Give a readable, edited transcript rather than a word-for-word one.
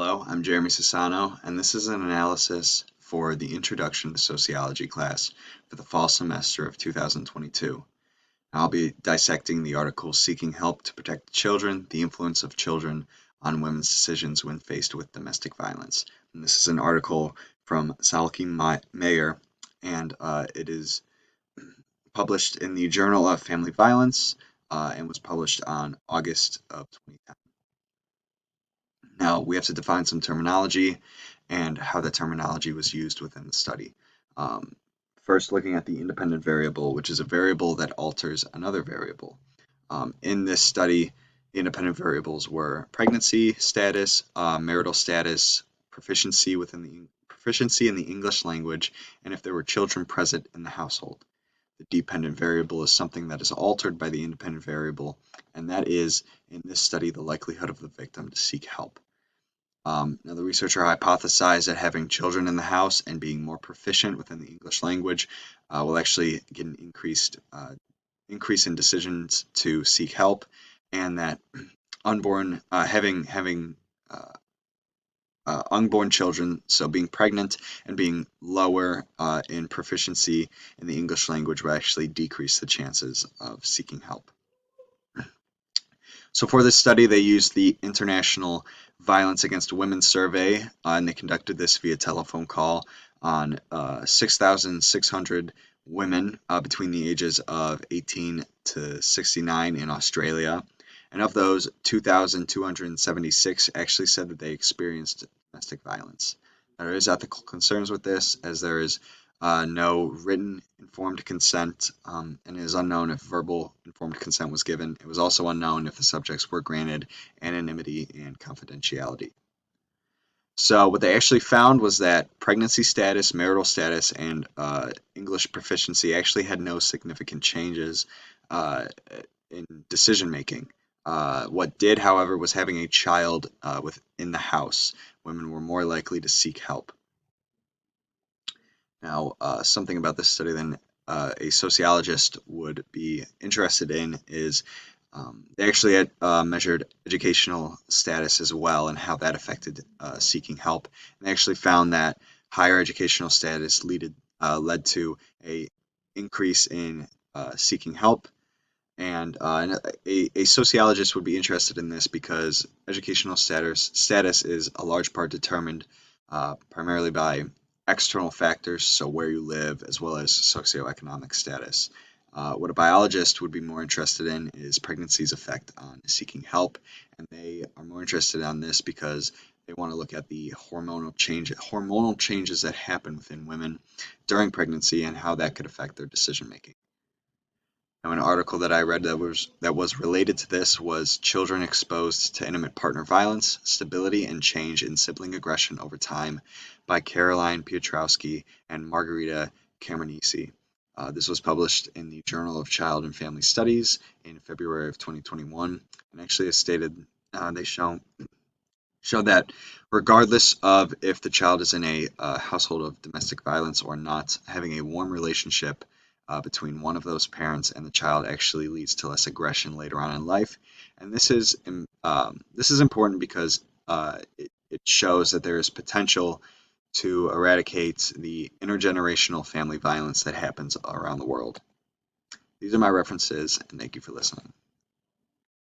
Hello, I'm Jeremy Sassano, and this is an analysis for the Introduction to Sociology class for the fall semester of 2022. I'll be dissecting the article Seeking Help to Protect Children, the Influence of Children on Women's Decisions when Faced with Domestic Violence. And this is an article from Salki Mayer, and it is published in the Journal of Family Violence and was published on August of 2010. Now, we have to define some terminology and how the terminology was used within the study. Um, First, looking at the independent variable, which is a variable that alters another variable. In this study, the independent variables were pregnancy status, marital status, proficiency in the English language, and if there were children present in the household. The dependent variable is something that is altered by the independent variable, and that is, in this study, the likelihood of the victim to seek help. Now, the researcher hypothesized that having children in the house and being more proficient within the English language will actually get an increase in decisions to seek help, and that having unborn children, so being pregnant and being lower in proficiency in the English language will actually decrease the chances of seeking help. So for this study, they used the International Violence Against Women Survey, and they conducted this via telephone call on 6,600 women between the ages of 18 to 69 in Australia. And of those, 2,276 actually said that they experienced domestic violence. There is ethical concerns with this, as there is no written informed consent, and it is unknown if verbal informed consent was given. It was also unknown if the subjects were granted anonymity and confidentiality. So what they actually found was that pregnancy status, marital status, and English proficiency actually had no significant changes in decision making. What did, however, was having a child within the house. Women were more likely to seek help. Now, something about this study then a sociologist would be interested in is they actually had measured educational status as well and how that affected seeking help. And they actually found that higher educational status led to a increase in seeking help. And a sociologist would be interested in this because educational status is a large part determined primarily by external factors, so where you live, as well as socioeconomic status. What a biologist would be more interested in is pregnancy's effect on seeking help, and they are more interested on this because they want to look at the hormonal changes that happen within women during pregnancy and how that could affect their decision making. Now, an article that I read that was related to this was Children Exposed to Intimate Partner Violence, Stability and Change in Sibling Aggression Over Time by Caroline Piotrowski and Margarita Camoranesi. This was published in the Journal of Child and Family Studies in February of 2021, and actually as stated, they show that regardless of if the child is in a household of domestic violence or not, having a warm relationship between one of those parents and the child actually leads to less aggression later on in life. And this is important because it shows that there is potential to eradicate the intergenerational family violence that happens around the world. These are my references, and thank you for listening.